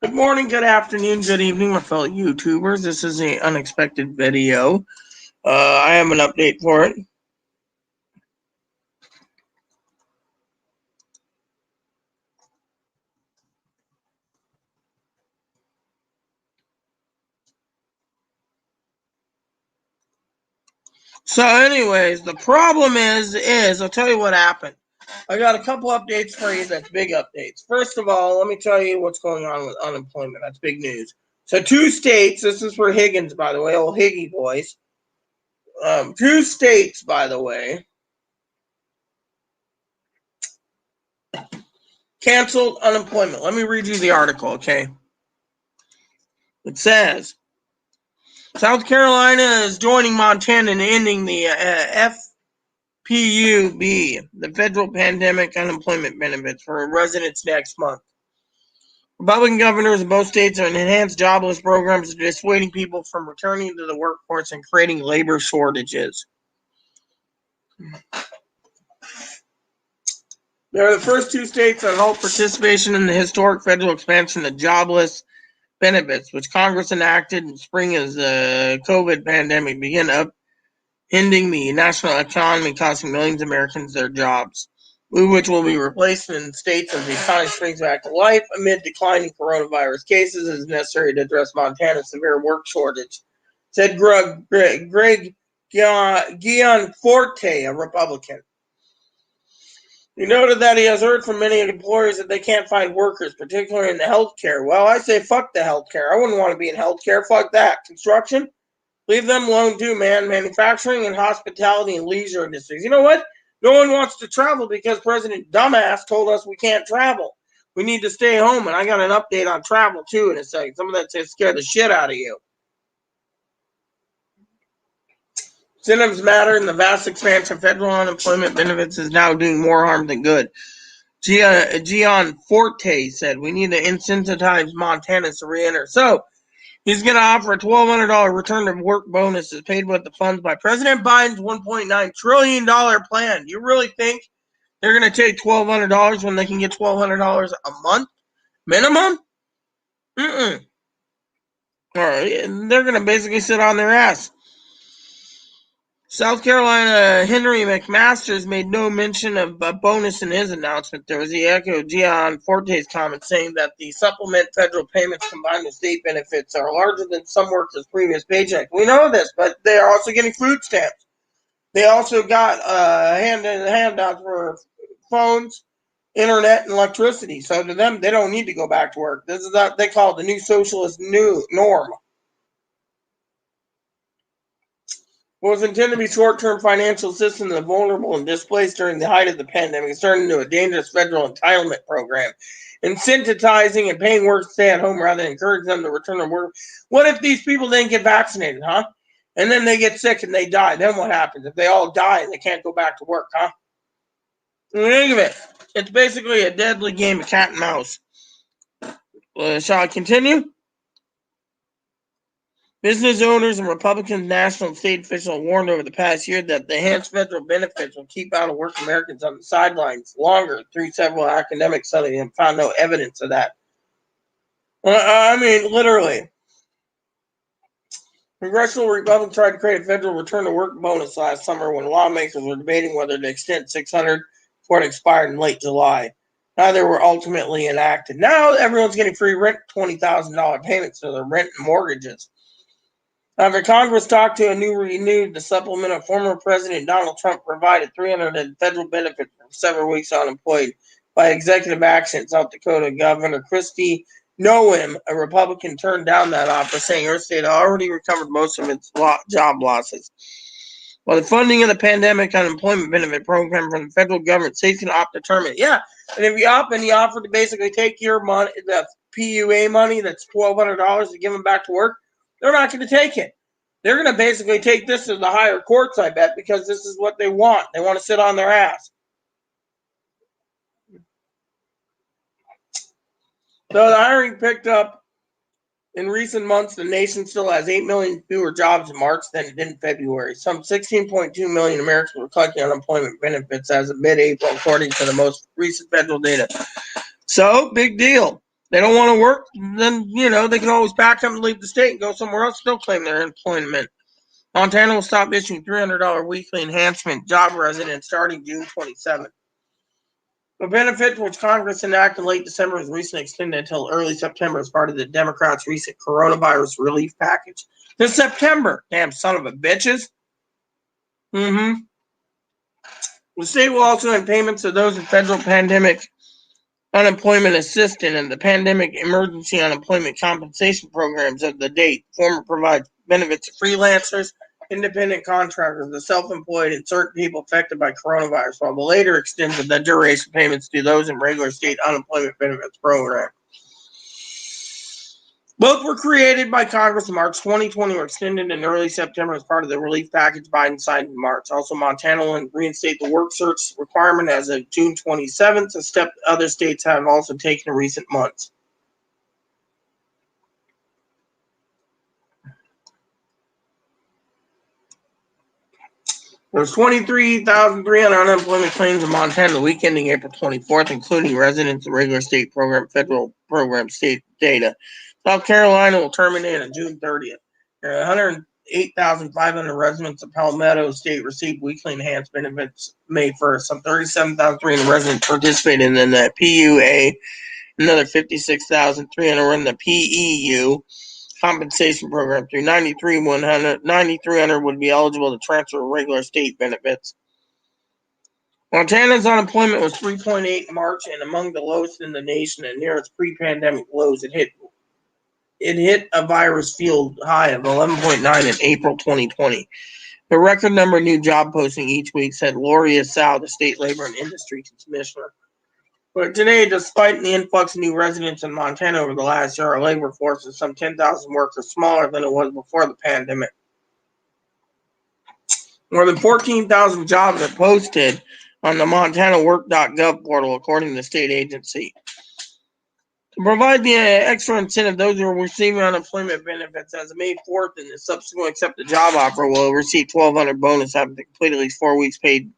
Good morning, good afternoon, good evening, my fellow YouTubers. This is an unexpected video. I have an update for it. So, anyways, the problem is I'll tell you what happened. I got a couple updates for you. That's big updates. First of all, let me tell you what's going on with unemployment. That's big news. So, two states. This is for Higgins, by the way, old Higgy boys. Two states, by the way, canceled unemployment. Let me read you the article, okay? It says South Carolina is joining Montana in ending the FPUB, the Federal Pandemic Unemployment Benefits, for residents next month. Republican governors in both states are enhanced jobless programs dissuading people from returning to the workforce and creating labor shortages. They're the first two states that halt participation in the historic federal expansion of jobless benefits, which Congress enacted in spring as the COVID pandemic began upending the national economy, costing millions of Americans their jobs, which will be replaced in states as the economy springs back to life amid declining coronavirus cases as necessary to address Montana's severe work shortage, said Greg Gianforte, a Republican. He noted that he has heard from many employers that they can't find workers, particularly in the healthcare. Well, I say fuck the healthcare. I wouldn't want to be in healthcare. Fuck that. Construction? Leave them alone too, man. Manufacturing and hospitality and leisure industries. You know what? No one wants to travel because President Dumbass told us we can't travel. We need to stay home. And I got an update on travel too in a second. Some of that's going to scare the shit out of you. Incentives matter, and the vast expansion of federal unemployment benefits is now doing more harm than good. Gianforte said we need to incentivize Montanans to re-enter. So he's going to offer a $1,200 return to work bonuses paid with the funds by President Biden's $1.9 trillion plan. Do you really think they're going to take $1,200 when they can get $1,200 a month minimum? Mm-mm. All right, they're going to basically sit on their ass. South Carolina Henry McMaster's made no mention of a bonus in his announcement. There was the echo Gianforte's comment saying that the supplement federal payments combined with state benefits are larger than some workers' previous paycheck. We know this, but they are also getting food stamps. They also got handouts for phones, internet, and electricity. So to them, they don't need to go back to work. This is what they call the new socialist new norm. What was intended to be short-term financial assistance to the vulnerable and displaced during the height of the pandemic has turned into a dangerous federal entitlement program, incentivizing and paying workers to stay at home rather than encouraging them to return to work. What if these people didn't get vaccinated, huh? And then they get sick and they die. Then what happens? If they all die and they can't go back to work, huh? Think of it. It's basically a deadly game of cat and mouse. Shall I continue? Business owners and Republican national and state officials warned over the past year that the enhanced federal benefits will keep out of work Americans on the sidelines longer through several academic studies and found no evidence of that. I mean, literally. Congressional Republicans tried to create a federal return to work bonus last summer when lawmakers were debating whether to extend 600 before it expired in late July. Neither were ultimately enacted. Now everyone's getting free rent, $20,000 payments to their rent and mortgages. After Congress talked to renewed the supplement of former President Donald Trump provided $300 in federal benefits for several weeks unemployed by executive action. South Dakota Governor Kristi Noem, a Republican, turned down that offer, saying her state already recovered most of its job losses. While the funding of the pandemic unemployment benefit program from the federal government, states can opt to terminate. Yeah, and if you opt and you offer to basically take your money, the PUA money, that's $1,200 to give them back to work, they're not going to take it. They're going to basically take this to the higher courts, I bet, because this is what they want. They want to sit on their ass. So the hiring picked up in recent months. The nation still has 8 million fewer jobs in March than it did in February. Some 16.2 million Americans were collecting unemployment benefits as of mid-April, according to the most recent federal data. So, big deal. They don't want to work, then, they can always pack up and leave the state and go somewhere else, still claim their employment. Montana will stop issuing $300 weekly enhancement job residents starting June 27th. The benefit, which Congress enacted in late December, was recently extended until early September as part of the Democrats' recent coronavirus relief package. This September, damn son of a bitches. The state will also end payments to those in federal pandemic unemployment assistance and the pandemic emergency unemployment compensation programs of the date. Former provides benefits to freelancers, independent contractors, the self-employed, and certain people affected by coronavirus, while the later extends the duration payments to those in regular state unemployment benefits program. Both were created by Congress in March 2020, were extended in early September as part of the relief package Biden signed in March. Also, Montana will reinstate the work search requirement as of June 27th, a step other states have also taken in recent months. There's 23,300 unemployment claims in Montana the week ending April 24th, including residents of regular state program, federal program state data. South Carolina will terminate on June 30th. There are 108,500 residents of Palmetto State received weekly enhanced benefits May 1st. Some 37,300 residents participated in the PUA. Another 56,300 were in the PEU compensation program. Through 9,300 would be eligible to transfer regular state benefits. Montana's unemployment was 3.8 in March and among the lowest in the nation and near its pre-pandemic lows. It hit a virus-fueled high of 11.9 in April 2020. The record number of new job postings each week, said Loria Sow, the state labor and industry commissioner. But today, despite the influx of new residents in Montana over the last year, our labor force is some 10,000 workers smaller than it was before the pandemic. More than 14,000 jobs are posted on the MontanaWork.gov portal, according to the state agency. To provide the extra incentive, those who are receiving unemployment benefits as of May 4th and the subsequent accepted job offer will receive $1,200 bonus after they complete at least 4 weeks paid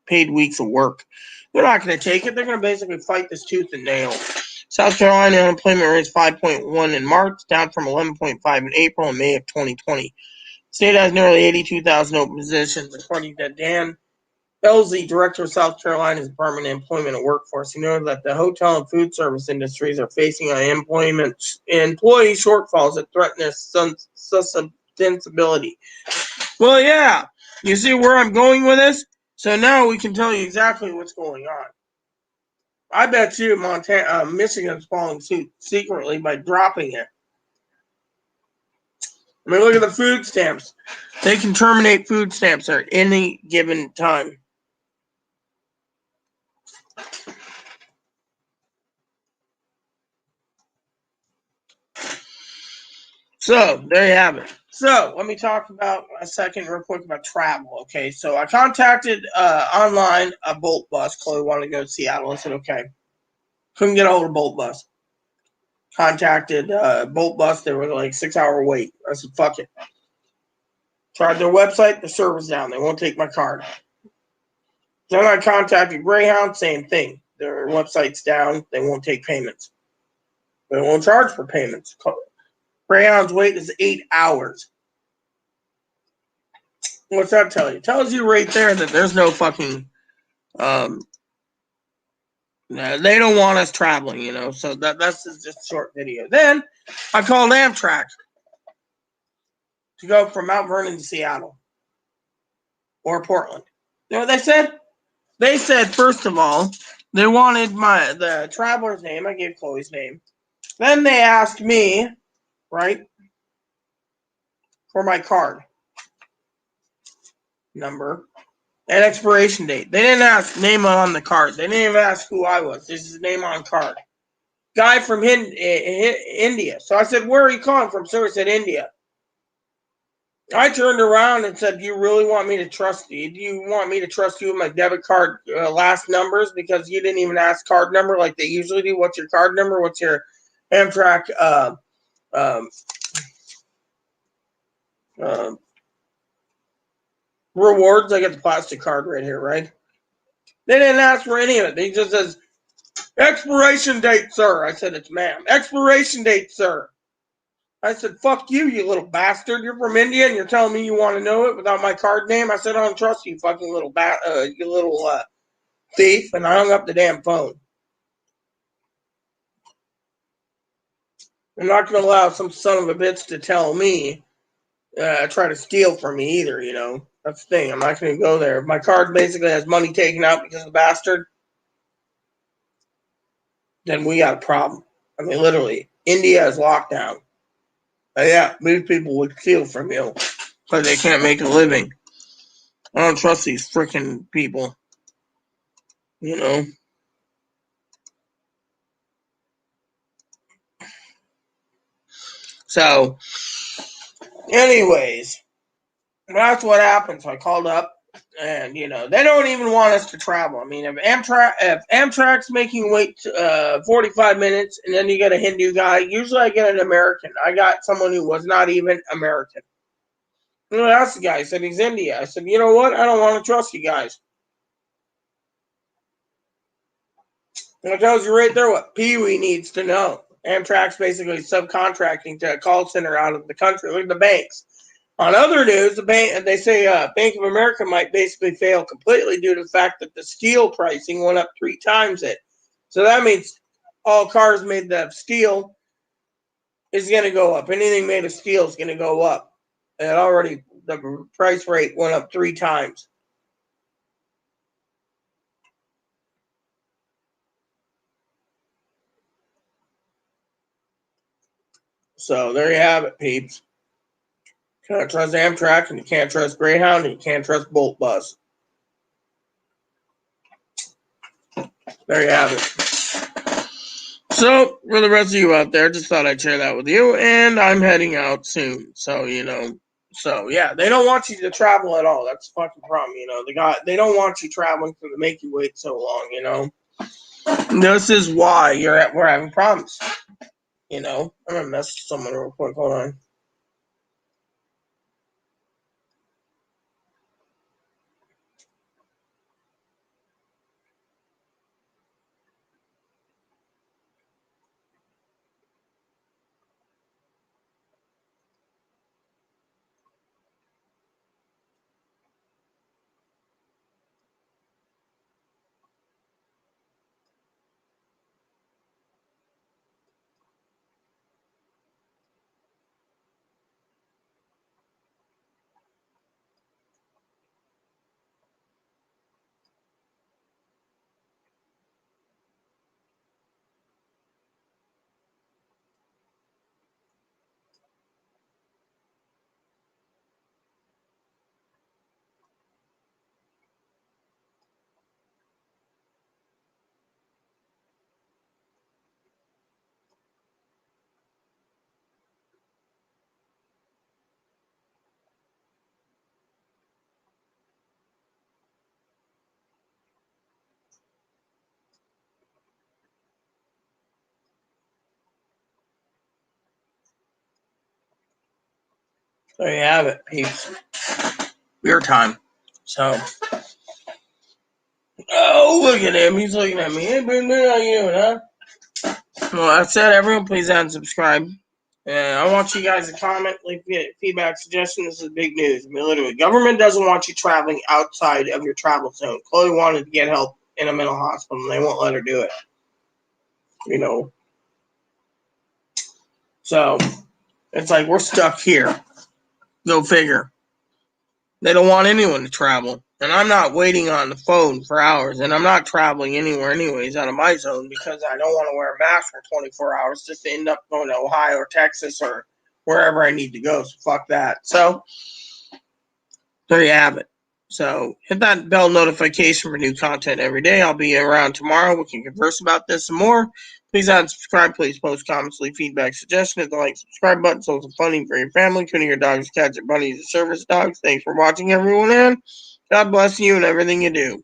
weeks of work. They're not going to take it. They're going to basically fight this tooth and nail. South Carolina unemployment rate is 5.1 in March, down from 11.5 in April and May of 2020. The state has nearly 82,000 open positions, according to Dan Elzy, director of South Carolina's Department of Employment and Workforce. He noted that the hotel and food service industries are facing employee shortfalls that threaten their sustainability. Well, yeah. You see where I'm going with this? So now we can tell you exactly what's going on. I bet you Michigan's following suit secretly by dropping it. I mean, look at the food stamps. They can terminate food stamps at any given time. So, there you have it. So, let me talk about a second real quick about travel, okay? So, I contacted online a Bolt bus. Chloe wanted to go to Seattle. I said, okay. Couldn't get a hold of Bolt bus. Contacted Bolt bus. They were like 6-hour wait. I said, fuck it. Tried their website. The server's down. They won't take my card. Then I contacted Greyhound. Same thing. Their website's down. They won't take payments. They won't charge for payments. Greyhound's wait is 8 hours. What's that tell you? It tells you right there that there's no fucking they don't want us traveling, so that's just a short video. Then I called Amtrak to go from Mount Vernon to Seattle or Portland. You know what they said? They said, first of all, they wanted the traveler's name. I gave Chloe's name. Then they asked me, right, for my card number and expiration date. They didn't ask name on the card. They didn't even ask who I was. This is name on card. Guy from India. So I said, where are you calling from? Sir, he said, India. I turned around and said, do you really want me to trust you? Do you want me to trust you with my debit card last numbers? Because you didn't even ask card number like they usually do. What's your card number? What's your Amtrak rewards? I got the plastic card right here, right? They didn't ask for any of it. They just says, Expiration date, sir. I said, it's ma'am. Expiration date, sir. I said, fuck you, you little bastard. You're from India and you're telling me you want to know it without my card name? I said, I don't trust you, fucking little thief. And I hung up the damn phone. I'm not going to allow some son of a bitch to tell me, try to steal from me either, you know. That's the thing. I'm not going to go there. If my card basically has money taken out because of the bastard, then we got a problem. I mean, literally, India is locked down. Yeah, these people would steal from you because they can't make a living. I don't trust these freaking people, you know. So, anyways, that's what happened. So I called up, and you know they don't even want us to travel. I mean, if Amtrak's making you wait 45 minutes, and then you get a Hindu guy. Usually, I get an American. I got someone who was not even American. You know, that's the guy. He said he's India. I said, you know what? I don't want to trust you guys. And it tells you right there what Pee-wee needs to know. Amtrak's basically subcontracting to a call center out of the country. Look at the banks. On other news, they say Bank of America might basically fail completely due to the fact that the steel pricing went up 3 times it. So that means all cars made of steel is going to go up. Anything made of steel is going to go up. And already the price rate went up 3 times. So there you have it, peeps. You can't trust Amtrak, and you can't trust Greyhound, and you can't trust Bolt Bus. There you have it. So, for the rest of you out there, just thought I'd share that with you, and I'm heading out soon. So, you know, yeah, they don't want you to travel at all. That's the fucking problem, you know. They don't want you traveling to make you wait so long, you know. This is why we're having problems. You know, I'm gonna message someone real quick. Hold on. There you have it, peeps. Your time. So, oh, look at him. He's looking at me. Hey, baby, how you doing, huh? Well, that said, everyone, please add and subscribe. I want you guys to comment, leave feedback, suggestions. This is big news. I mean, literally, government doesn't want you traveling outside of your travel zone. Chloe wanted to get help in a mental hospital, and they won't let her do it. You know. So, it's like we're stuck here. Go figure. They don't want anyone to travel. And I'm not waiting on the phone for hours. And I'm not traveling anywhere anyways out of my zone because I don't want to wear a mask for 24 hours just to end up going to Ohio or Texas or wherever I need to go. So fuck that. So there you have it. So hit that bell notification for new content every day. I'll be around tomorrow. We can converse about this and more. Please add and subscribe. Please post comments, leave feedback, suggestions. Hit the like, subscribe button so it's funny for your family, including your dogs, cats, and bunnies, and service dogs. Thanks for watching, everyone, and God bless you and everything you do.